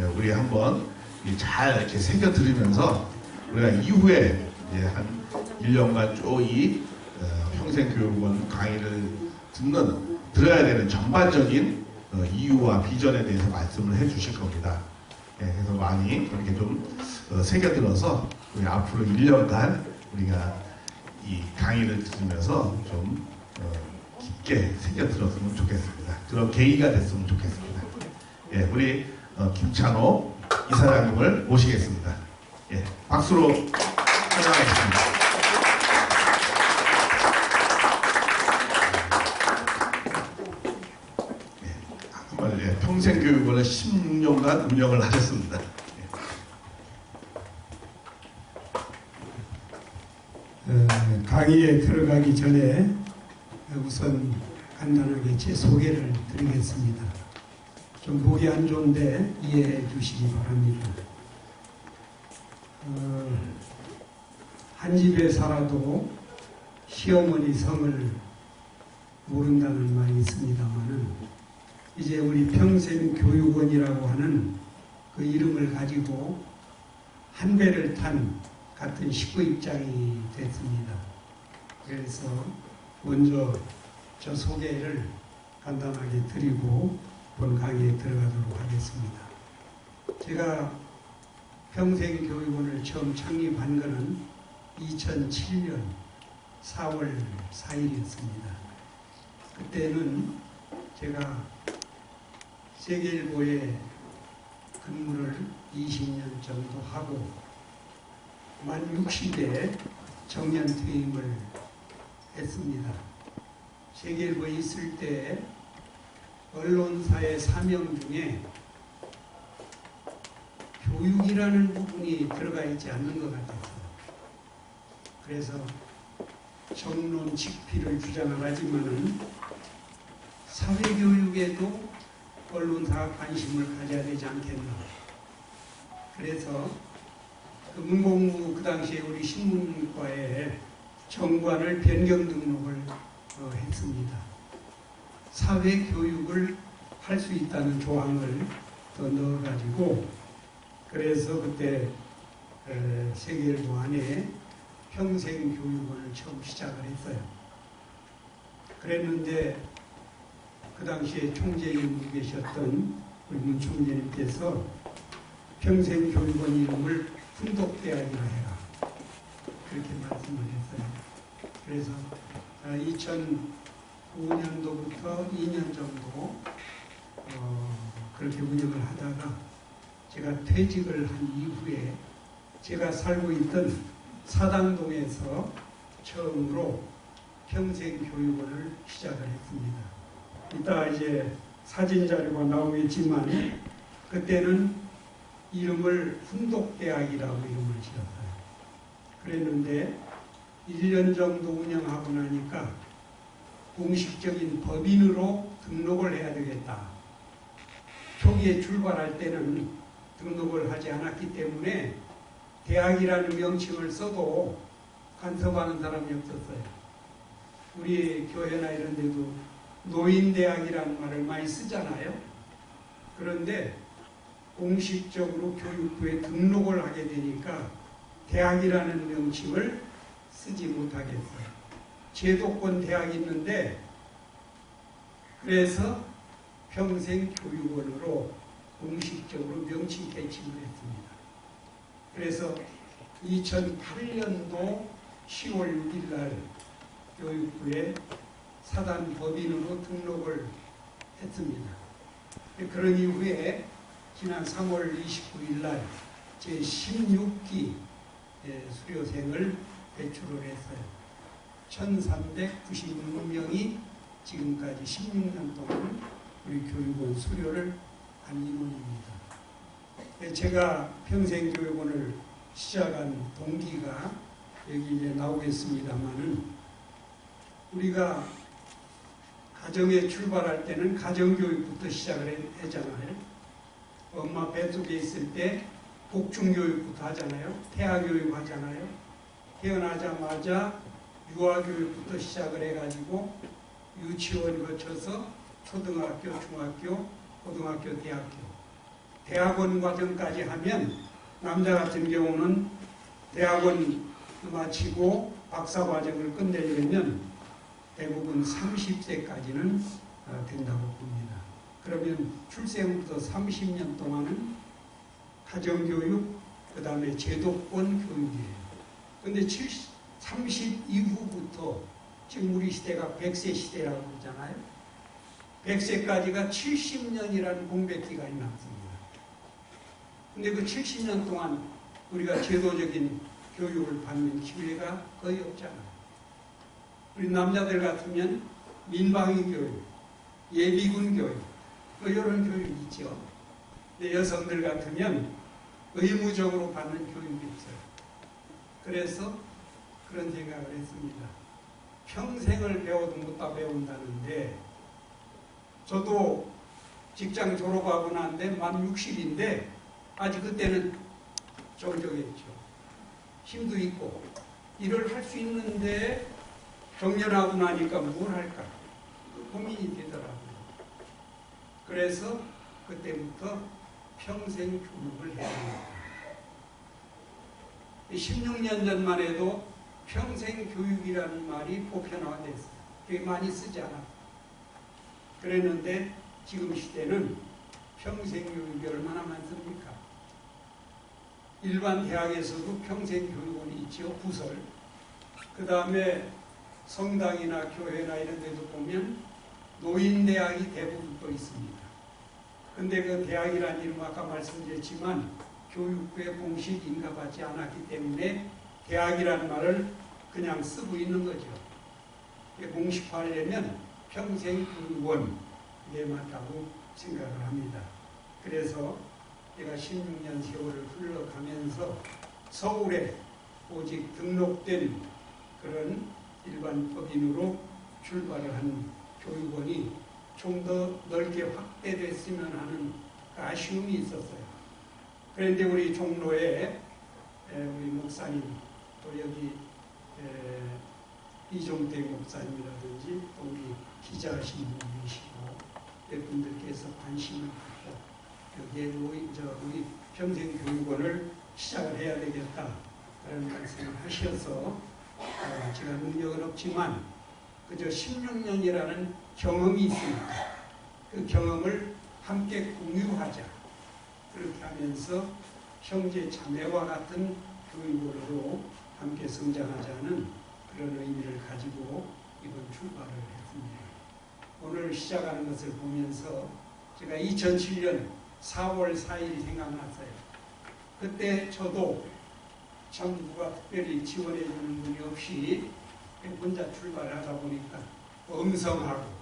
우리 한번 잘 이렇게 새겨 들으면서 우리가 이후에 한 1년간 쭉 이 평생교육원 강의를 들어야 되는 전반적인 이유와 비전에 대해서 말씀을 해주실 겁니다. 그래서 많이 그렇게 좀 새겨들어서 우리 앞으로 1년간 우리가 이 강의를 들으면서 좀 깊게 새겨들었으면 좋겠습니다. 그런 계기가 됐으면 좋겠습니다. 우리 김찬호 이사장님을 모시겠습니다. 박수로 환영하겠습니다. 평생교육원을 16년간 운영을 하셨습니다. 강의에 들어가기 전에 우선 간단하게 제 소개를 드리겠습니다. 좀 보기 안 좋은데 이해해 주시기 바랍니다. 한 집에 살아도 시어머니 성을 모른다는 말이 있습니다만은 이제 우리 평생교육원이라고 하는 그 이름을 가지고 한 배를 탄 같은 식구 입장이 됐습니다. 그래서 먼저 저 소개를 간단하게 드리고 본 강의에 들어가도록 하겠습니다. 제가 평생교육원을 처음 창립한 것은 2007년 4월 4일이었습니다. 그때는 제가 세계일보에 근무를 20년 정도 하고 만 60에 정년 퇴임을 했습니다. 세계일보에 있을 때 언론사의 사명 중에 교육이라는 부분이 들어가 있지 않는 것 같았어요. 그래서 정론 직필을 주장을 하지만은 사회교육에도 언론사가 관심을 가져야 되지 않겠나. 그래서 그 문공부 그 당시에 우리 신문과에 정관을 변경 등록을 했습니다. 사회교육을 할 수 있다는 조항을 더 넣어가지고 그래서 그때 세계일보 안에 평생교육원을 처음 시작을 했어요. 그랬는데 그 당시에 총재님 계셨던 우리 문 총재님께서 평생교육원 이름을 훈독대학이라 해라. 그렇게 말씀을 했어요. 그래서 2005년도부터 2년 정도 그렇게 운영을 하다가 제가 퇴직을 한 이후에 제가 살고 있던 사당동에서 처음으로 평생교육원을 시작을 했습니다. 이따 이제 사진 자료가 나오겠지만 그때는 이름을 훈독대학이라고 이름을 지었어요. 그랬는데 1년 정도 운영하고 나니까 공식적인 법인으로 등록을 해야 되겠다. 초기에 출발할 때는 등록을 하지 않았기 때문에 대학이라는 명칭을 써도 간섭하는 사람이 없었어요. 우리 교회나 이런 데도 노인대학이라는 말을 많이 쓰잖아요. 그런데 공식적으로 교육부에 등록을 하게 되니까 대학이라는 명칭을 쓰지 못하겠어요. 제도권 대학이 있는데 그래서 평생교육원으로 공식적으로 명칭 개칭을 했습니다. 그래서 2008년도 10월 6일 날 교육부에 사단 법인으로 등록을 했습니다. 그런 이후에 지난 3월 29일 날 제16기 수료생을 배출을 했어요. 1396명이 지금까지 16년 동안 우리 교육원 수료를 한 인원입니다. 제가 평생교육원을 시작한 동기가 여기 이제 나오겠습니다만은 우리가 가정에 출발할 때는 가정교육부터 시작을 했잖아요. 엄마 뱃속에 있을 때 복중교육부터 하잖아요. 태아교육 하잖아요. 태어나자마자 유아교육부터 시작을 해가지고 유치원 거쳐서 초등학교, 중학교, 고등학교, 대학교. 대학원 과정까지 하면 남자 같은 경우는 대학원 마치고 박사 과정을 끝내려면 대부분 30세까지는 된다고 봅니다. 그러면 출생부터 30년 동안은 가정교육, 그 다음에 제도권 교육이에요. 근데 30 이후부터 지금 우리 시대가 100세 시대라고 그러잖아요. 100세까지가 70년이라는 공백 기간이 남습니다. 근데 그 70년 동안 우리가 제도적인 교육을 받는 기회가 거의 없잖아요. 우리 남자들 같으면 민방위 교육, 예비군 교육, 뭐 이런 교육이 있죠. 근데 여성들 같으면 의무적으로 받는 교육이 없어요. 그래서 그런 생각을 했습니다. 평생을 배워도 못 다 배운다는데, 저도 직장 졸업하고 난데 만 60인데 아직 그때는 정적했죠. 힘도 있고 일을 할 수 있는데 정년하고 나니까 뭘 할까 고민이 되더라고요. 그래서 그때부터 평생 교육을 해야 합니다. 16년 전만 해도 평생 교육이라는 말이 보편화됐어요. 되게 많이 쓰지 않았어요. 그랬는데 지금 시대는 평생 교육이 얼마나 많습니까? 일반 대학에서도 평생 교육원이 있죠. 부설. 그 다음에 성당이나 교회나 이런 데도 보면 노인대학이 대부분 또 있습니다. 근데 그 대학이라는 이름 아까 말씀드렸지만 교육부의 공식 인가받지 않았기 때문에 대학이라는 말을 그냥 쓰고 있는 거죠. 공식화하려면 평생교육원, 이게 맞다고 생각을 합니다. 그래서 제가 16년 세월을 흘러가면서 서울에 오직 등록된 그런 일반 법인으로 출발을 한 교육원이 좀 더 넓게 확대됐으면 하는 아쉬움이 있었어요. 그런데 우리 종로에 우리 목사님, 또 여기 이종택 목사님이라든지 또 우리 기자하신 분이시고 몇 분들께서 관심을 갖고 여기에 우리 평생교육원을 시작을 해야 되겠다 그런 말씀을 하셔서 제가 능력은 없지만 그저 16년이라는 경험이 있습니다. 그 경험을 함께 공유하자. 그렇게 하면서 형제 자매와 같은 교육으로 함께 성장하자는 그런 의미를 가지고 이번 출발을 했습니다. 오늘 시작하는 것을 보면서 제가 2007년 4월 4일이 생각났어요. 그때 저도 참 누가 특별히 지원해 주는 분이 없이 혼자 출발하다 보니까 엉성하고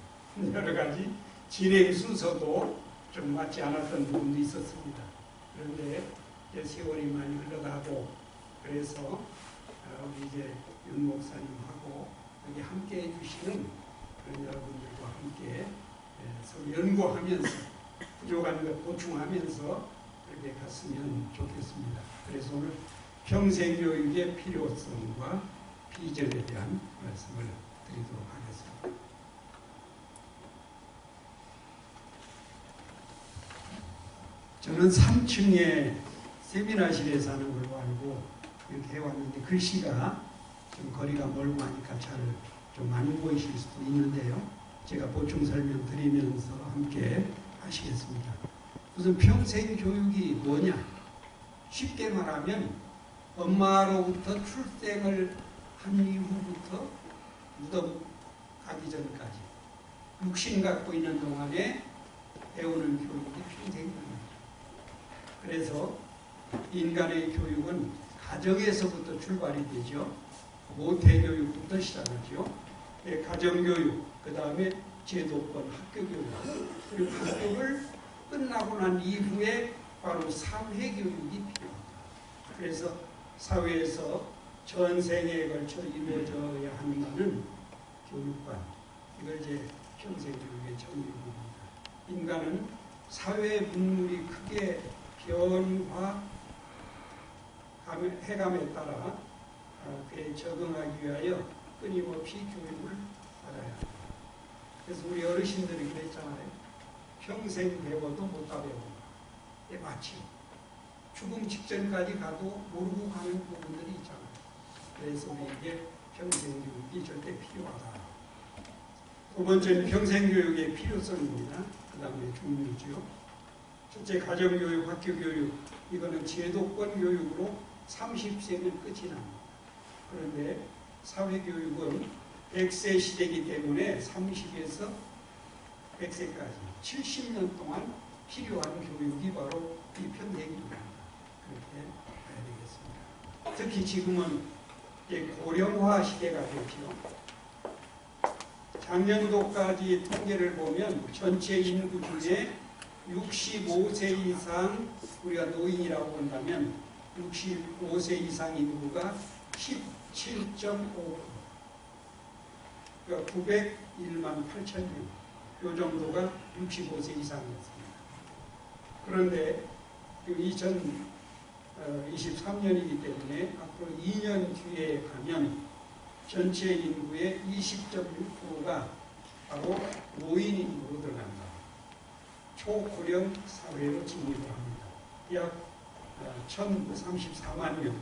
여러 가지 진행 순서도 좀 맞지 않았던 부분도 있었습니다. 그런데 이제 세월이 많이 흘러가고 그래서 우리 이제 윤 목사님하고 여기 함께 해주시는 그런 여러분들과 함께 서로 연구하면서 부족한 것 보충하면서 그렇게 갔으면 좋겠습니다. 그래서 오늘 평생교육의 필요성과 비전에 대한 말씀을 드리도록 하겠습니다. 저는 3층에 세미나실에 사는 걸로 알고 이렇게 해왔는데 글씨가 좀 거리가 멀고 하니까 잘 좀 안 보이실 수도 있는데요. 제가 보충 설명 드리면서 함께 하시겠습니다. 우선 평생교육이 뭐냐? 쉽게 말하면 엄마로부터 출생을 한 이후부터 무덤 가기 전까지 육신 갖고 있는 동안에 배우는 교육이 평생교육입니다. 그래서 인간의 교육은 가정에서부터 출발이 되죠. 모태교육부터 시작하죠. 가정교육, 그 다음에 제도권, 학교교육, 그리고 학교를 끝나고 난 이후에 바로 사회교육이 필요합니다. 그래서 사회에서 전생에 걸쳐 이루어져야 하는 것은 교육관, 이걸 이제 평생교육의 정의입니다. 인간은 사회 문물이 크게 변화해감에 따라 그에 적응하기 위하여 끊임없이 교육을 받아야 합니다. 그래서 우리 어르신들이 그랬잖아요. 평생 배워도 못 다 배운다. 마치 죽음 직전까지 가도 모르고 가는 부분들이 있잖아요. 그래서 우리에게 평생교육이 절대 필요하다. 두 번째는 평생교육의 필요성입니다. 그 다음에 종류죠. 첫째, 가정교육, 학교교육. 이거는 제도권 교육으로 30세면 끝이 납니다. 그런데 사회교육은 100세 시대이기 때문에 30에서 100세까지 70년 동안 필요한 교육이 바로 이 평생교육입니다. 그렇게 봐야 되겠습니다. 특히 지금은 이제 고령화 시대가 됐죠. 작년도까지 통계를 보면 전체 인구 중에 65세 이상 우리가 노인이라고 본다면 65세 이상 인구가 17.5%, 그러니까 901만 8천 명, 이 정도가 65세 이상이었습니다. 그런데 2023년이기 때문에 앞으로 2년 뒤에 가면 전체 인구의 20.6%가 바로 노인 인구로 들어간다. 초고령 사회로 진입을 합니다. 약 1,034만 명.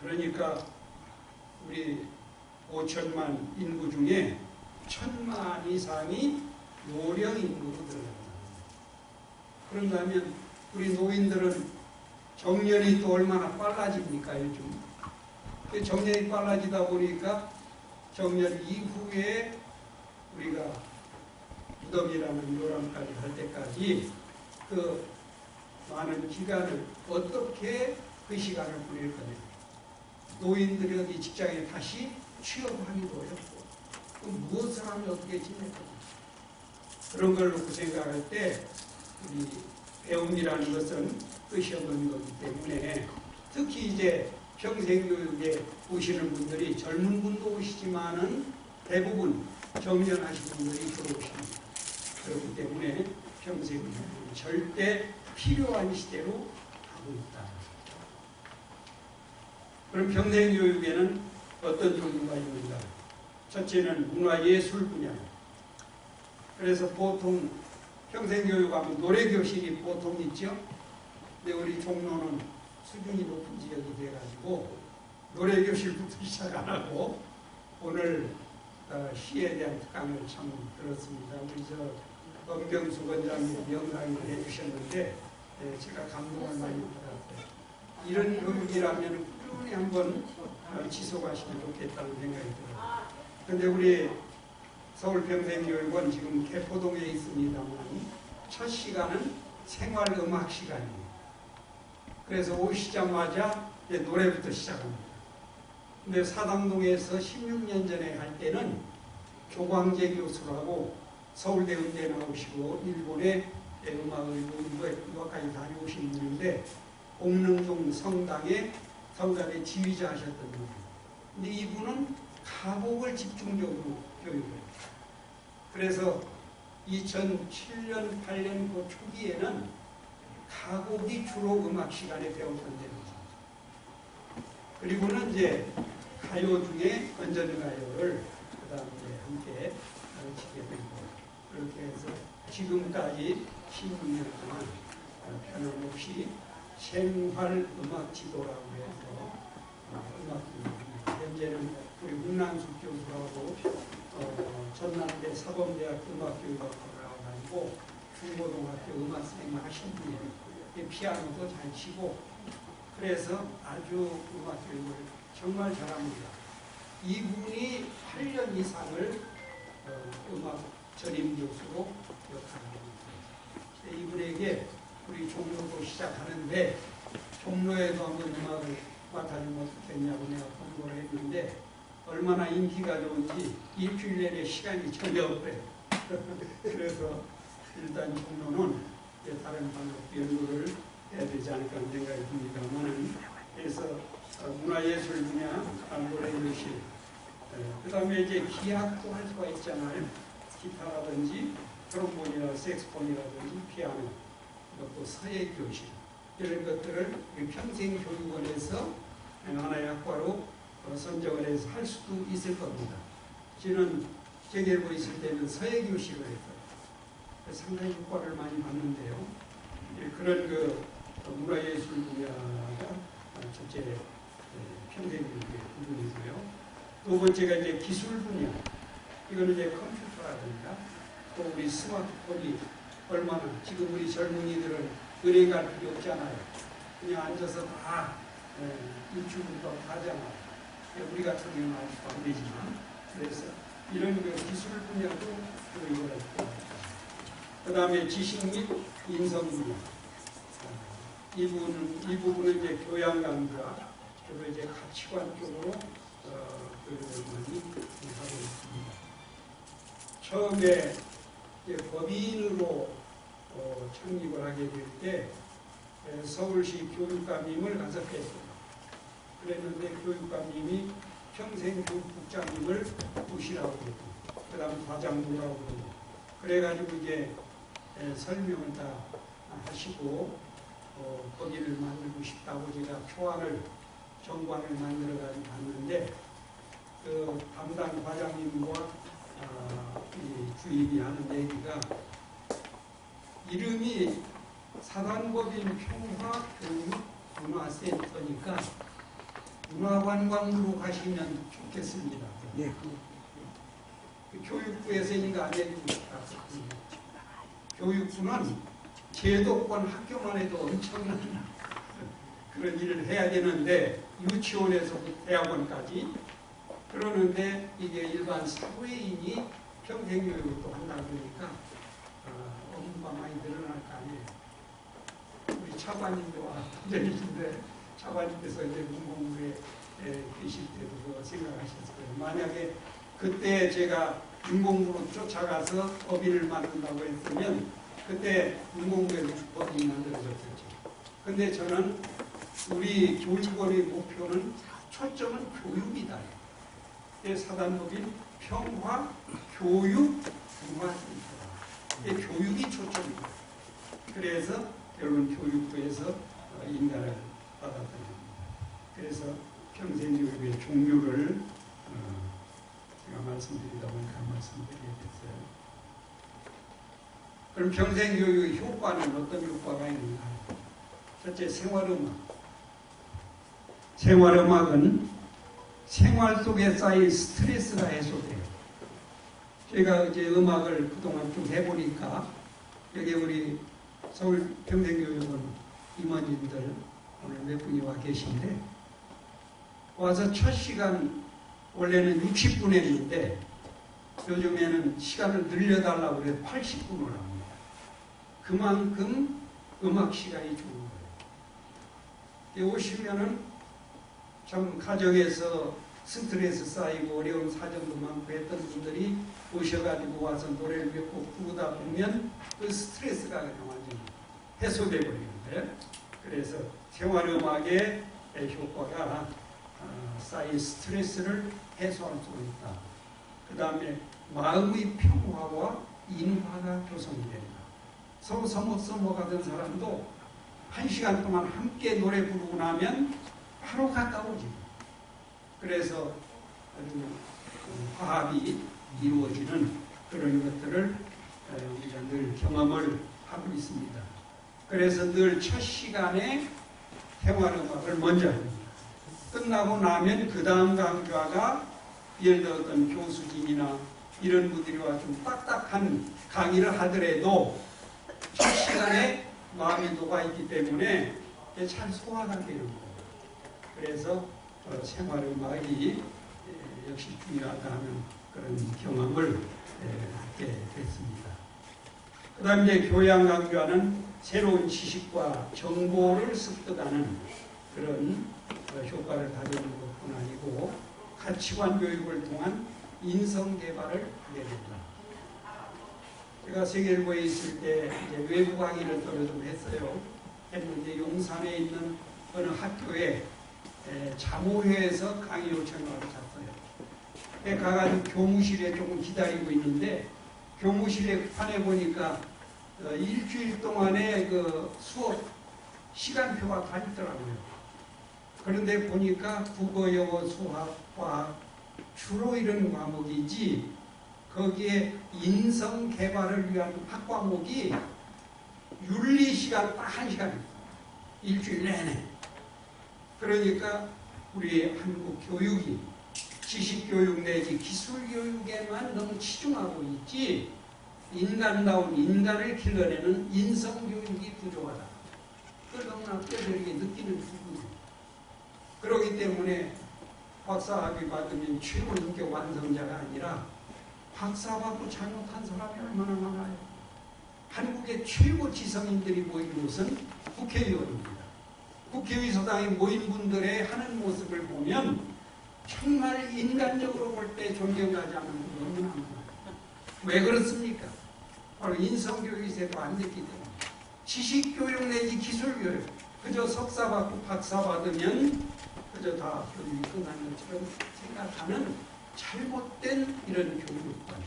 그러니까 우리 5천만 인구 중에 1,000만 이상이 노령 인구로 들어간다. 그런다면 우리 노인들은 정년이 또 얼마나 빨라집니까, 요즘? 정년이 빨라지다 보니까 정년 이후에 우리가 무덤이라는 요람까지 할 때까지 그 많은 기간을 어떻게 그 시간을 보낼 거냐. 노인들이 어디 직장에 다시 취업하기도 어렵고 또 무엇을 하면 어떻게 지낼 거냐. 그런 걸 놓고 생각할 때 우리 배움이라는 것은 끝이 없는 거기 때문에 특히 이제 평생교육에 오시는 분들이 젊은 분도 오시지만은 대부분 정년하신 분들이 들어오십니다. 그렇기 때문에 평생교육은 절대 필요한 시대로 가고 있다. 그럼 평생교육에는 어떤 종류가 있는가? 첫째는 문화예술 분야. 그래서 보통 평생교육하면 노래교실이 보통 있죠. 근데 우리 종로는 수준이 높은 지역이 돼가지고 노래교실부터 시작 안 하고 오늘 시에 대한 특강을 참 들었습니다. 우리 엄경수 원장님 명강의를 해주셨는데 제가 감동을 많이 받았어요. 이런 교육이라면 꾸준히 한번 지속하시면 좋겠다는 생각이 들어요. 그런데 우리 서울평생교육은 지금 개포동에 있습니다만 첫 시간은 생활음악 시간이에요. 그래서 오시자마자 노래부터 시작합니다. 근데 사당동에서 16년 전에 할 때는 조광재 교수라고 서울대 음대 나오시고 일본에 음악을 유학까지 다녀오신 분인데 옥릉동 성당의 지휘자 하셨던 분이에요. 근데 이분은 가곡을 집중적으로 교육을 해요. 그래서 2007년, 8년 그 초기에는 가곡이 주로 음악 시간에 배웠던 데는 그리고는 이제 가요 중에 건전가요를 그 다음에 함께 가르치게 되고 그렇게 해서 지금까지 16년 동안 변함없이 생활음악 지도라고 해서 음악 현재는 우리 문난숙 교수하고 전남대 사범대학교 음악교육학과를 나와가지고 중고등학교 음악선생님 하신 분이에요. 피아노도 잘 치고 그래서 아주 음악교육을 정말 잘합니다. 이분이 8년 이상을 음악 전임 교수로 역할하고 있습니다. 이분에게 우리 종로도 시작하는데 종로에도 한번 음악을 맡아주면 어떻겠냐고 내가 공고를 했는데 얼마나 인기가 좋은지 일주일 내내 시간이 전혀 없대요. 그래서 일단 종로는 다른 방법도 연구를 해야 되지 않을까 하는 생각이 듭니다만 그래서 문화예술 분야, 노래교실 그 다음에 이제 기악도 할 수가 있잖아요. 기타라든지 트롬본이나 색스폰이라든지 피아노 또 서예교실 이런 것들을 평생교육원에서 하나의 학과로 선정을 해서 할 수도 있을 겁니다. 저는 제계고 있을 때는 서예교실을 했어요. 상당히 효과를 많이 봤는데요. 그런 문화예술 분야가 첫째 평생교육의 부분이고요. 두 번째가 이제 기술 분야. 이거는 이제 컴퓨터라든가 또 우리 스마트폰이 얼마나 지금 우리 젊은이들은 은행 갈 필요 없잖아요. 그냥 앉아서 다 유튜브로 하잖아요. 우리 같은 경우는 아직도 안 되지만 그래서 이런 기술 분야도 이거를 했고 그 다음에 지식 및 인성 분야. 이 부분은 이제 교양 강좌, 그리고 이제 가치관 쪽으로 교육을 많이 하고 있습니다. 처음에 이제 법인으로 창립을 하게 될 때 서울시 교육감님을 간섭했어요. 그랬는데 교육감님이 평생교육국장님을 모시라고 그러고 그 다음 과장부라고 그러고 그래가지고 이제 설명을 다 하시고 거기를 만들고 싶다고 제가 초안을 정관을 만들어가지고 갔는데 그 담당 과장님과 이 주임이 하는 얘기가 이름이 사단법인 평화교육문화센터니까 문화관광으로 가시면 좋겠습니다. 예. 교육부에서 이거 안 해주고 싶다. 교육부는 제도권 학교만 해도 엄청난 그런 일을 해야 되는데 유치원에서부터 대학원까지 그러는데 이게 일반 사회인이 평생교육을 또 한다 그러니까 업무가 많이 늘어날 거 아니에요. 우리 차관님과 대리인데 차관님께서 이제 문공부에 계실 때도 그거 생각하셨을 거예요. 만약에 그때 제가 문공부로 쫓아가서 법인을 만든다고 했으면 그때 문공부에서 법인이 만들어졌겠죠. 근데 저는 우리 교육원의 목표는 초점은 교육이다. 사단법인 평화 교육 문화센터다. 교육이 초점이다. 그래서 결국은 교육부에서 인가를 받았던 겁니다. 그래서 평생교육의 종류를 제가 말씀드리다 보니까 말씀드리게 됐어요. 그럼 평생교육의 효과는 어떤 효과가 있는가? 첫째, 생활음악. 생활음악은 생활 속에 쌓인 스트레스가 해소돼요. 제가 이제 음악을 그동안 좀 해보니까 여기 우리 서울 평생교육원 임원님들 오늘 몇 분이 와 계신데 와서 첫 시간 원래는 60분 했는데 요즘에는 시간을 늘려달라고 그래서 80분을 합니다. 그만큼 음악 시간이 좋은 거예요. 오시면은 참 가정에서 스트레스 쌓이고 어려운 사정도 많고 했던 분들이 오셔가지고 와서 노래를 몇 곡 부르다 보면 그 스트레스가 그냥 완전히 해소돼 버리는 거예요. 그래서 생활음악의 효과가 쌓인 스트레스를 해소할 수 있다. 그 다음에 마음의 평화와 인화가 조성이 된다. 서로 서먹서먹하던 사람도 1시간 동안 함께 노래 부르고 나면 바로 가까워지고 그래서 아주 화합이 이루어지는 그런 것들을 우리가 늘 경험을 하고 있습니다. 그래서 늘 첫 시간에 생활음악을 먼저 합니다. 끝나고 나면 그 다음 강좌가 예를 들어 어떤 교수진이나 이런 분들이 와 좀 딱딱한 강의를 하더라도 첫 시간에 마음이 녹아있기 때문에 잘 소화가 되는 거예요. 그래서 생활음악이 역시 중요하다는 그런 경험을 하게 됐습니다. 그 다음 이제 교양 강좌는 새로운 지식과 정보를 습득하는 그런 효과를 가지는 것뿐 아니고 가치관 교육을 통한 인성 개발을 하게 됩니다. 제가 세계일보에 있을 때 이제 외부 강의를 떨어 좀 했어요. 했는데 용산에 있는 어느 학교에 자모회에서 강의 요청을 받았어요. 가가지고 교무실에 조금 기다리고 있는데 교무실에 판에 보니까 일주일 동안의 그 수업 시간표가 다 있더라고요. 그런데 보니까 국어, 영어, 수학, 과학 주로 이런 과목이지 거기에 인성 개발을 위한 학과목이 윤리 시간 딱 1시간입니다. 일주일 내내. 그러니까 우리 한국 교육이 지식교육 내지 기술교육에만 너무 치중하고 있지 인간다운 인간을 길러내는 인성교육이 부족하다. 그걸 너무나 뼈저리게 느끼는 부분이에요. 그렇기 때문에 박사학위 받으면 최고 인격 완성자가 아니라 박사 받고 잘못한 사람이 얼마나 많아요. 한국의 최고 지성인들이 모인 곳은 국회의원입니다. 국회의사당에 모인 분들의 하는 모습을 보면 정말 인간적으로 볼 때 존경하지 않는 분이 너무나 많아요. 왜 그렇습니까? 바로 인성교육이 제대로 안 됐기 때문에. 지식교육 내지 기술교육, 그저 석사 받고 박사 받으면 그저 다 교육이 끝난 것처럼 생각하는 잘못된 이런 교육관,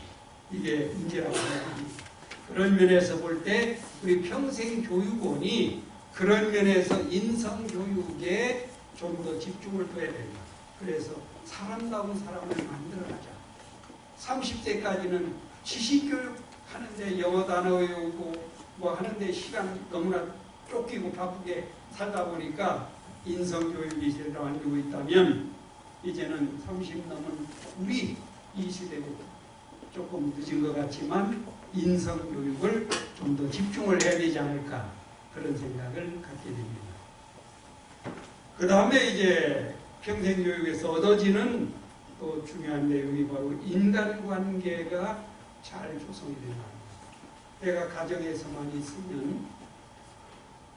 이게 문제라고 생각합니다. 그런 면에서 볼 때 우리 평생교육원이 그런 면에서 인성교육에 좀 더 집중을 둬야 됩니다. 그래서 사람다운 사람을 만들어가자. 30대까지는 지식교육 하는데 영어 단어 외우고 뭐 하는데 시간 너무나 쫓기고 바쁘게 살다 보니까 인성교육이 제대로 안 되고 있다면 이제는 30 넘은 우리 이 시대부터 조금 늦은 것 같지만 인성교육을 좀 더 집중을 해야 되지 않을까 그런 생각을 갖게 됩니다. 그 다음에 이제 평생교육에서 얻어지는 또 중요한 내용이 바로 인간관계가 잘 조성이 되는 겁니다. 내가 가정에서만 있으면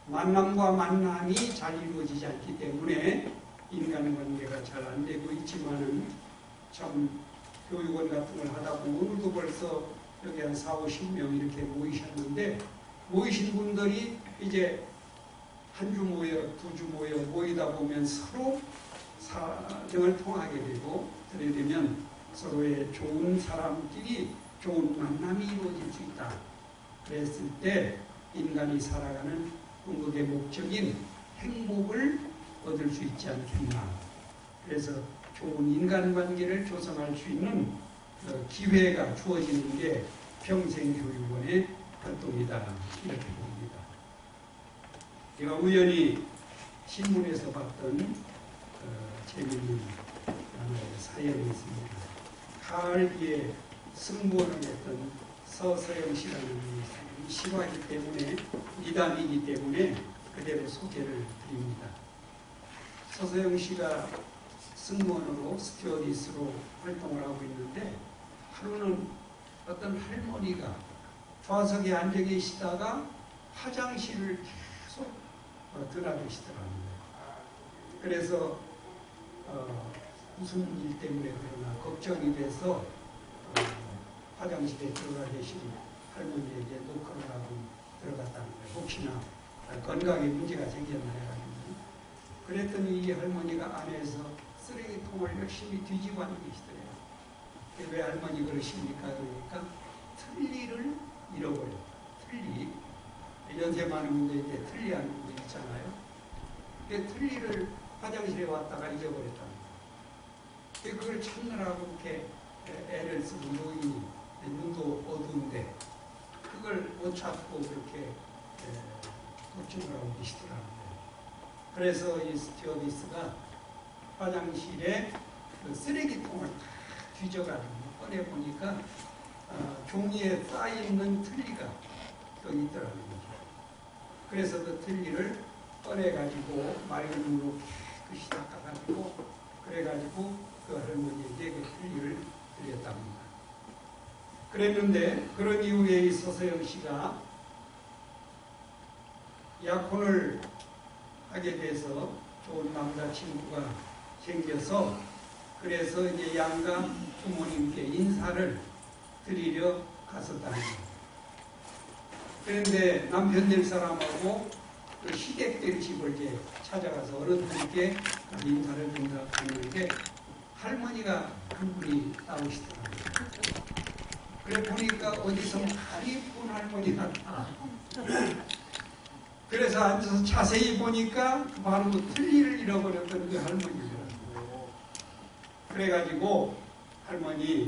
만남과 만남이 잘 이루어지지 않기 때문에 인간관계가 잘 안 되고 있지만은 참 교육원 같은 걸 하다 보면 오늘도 벌써 여기 한 40-50명 이렇게 모이셨는데 모이신 분들이 이제 한 주 모여, 두 주 모여 모이다 보면 서로 사정을 통하게 되고 그래 되면 서로의 좋은 사람끼리 좋은 만남이 이루어질 수 있다. 그랬을 때 인간이 살아가는 궁극의 목적인 행복을 얻을 수 있지 않겠나. 그래서 좋은 인간관계를 조성할 수 있는 기회가 주어지는 게 평생교육원의 활동이다. 이렇게 봅니다. 제가 우연히 신문에서 봤던 재미있는 하나의 사연이 있습니다. 가을비에 승무원을 했던 서서영 씨라는 분이 실화이기 때문에 미담이기 때문에 그대로 소개를 드립니다. 서서영 씨가 승무원으로 스튜어디스로 활동을 하고 있는데 하루는 어떤 할머니가 좌석에 앉아 계시다가 화장실을 계속 드나드시더라고요. 그래서 무슨 일 때문에 그러나 걱정이 돼서 화장실에 들어가 계신 할머니에게 노크를 하고 들어갔다는 거예요. 혹시나 건강에 문제가 생겼나 해가지고. 그랬더니 이 할머니가 안에서 쓰레기통을 열심히 뒤집어 앉고 계시더래요. 왜 할머니 그러십니까? 그러니까 틀니를 잃어버렸다. 틀니. 연세 많은 분들 이제 틀니하는 분들 있잖아요. 그 틀니를 화장실에 왔다가 잊어버렸다는 거예요. 그걸 찾느라고 이렇게 애를 쓰고 노인이 눈도 어두운데 그걸 못 찾고 그렇게 걱정을 하고 계시더라고요. 그래서 이 스튜어디스가 화장실에 그 쓰레기통을 다 뒤져가지고 꺼내보니까 종이에 쌓여있는 틀니가 여기 있더라고요. 그래서 그 틀니를 꺼내가지고 맑은 물로 깨끗이 닦아가지고 그래가지고 그 할머니에게 그 틀니를 드렸답니다. 그랬는데 그런 이후에 이 서서영 씨가 약혼을 하게 돼서 좋은 남자친구가 생겨서 그래서 이제 양가 부모님께 인사를 드리려 갔었다는 거예요. 그런데 남편 될 사람하고 그 시댁 집을 이제 찾아가서 어른들께 인사를 드린다 하는데 할머니가 한 분이 나오시더라고요. 그래 보니까 어디서 많이 이쁜 할머니 같다. 그래서 앉아서 자세히 보니까 바로 틀니를 잃어버렸던 그 할머니더라고요. 그래가지고 할머니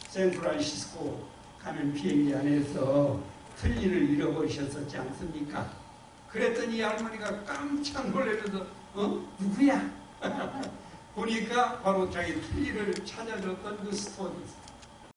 샌프란시스코 가는 비행기 안에서 틀니를 잃어버리셨었지 않습니까? 그랬더니 이 할머니가 깜짝 놀라면서 누구야? 보니까 바로 자기 틀니를 찾아줬던 그 스톤이 있어요.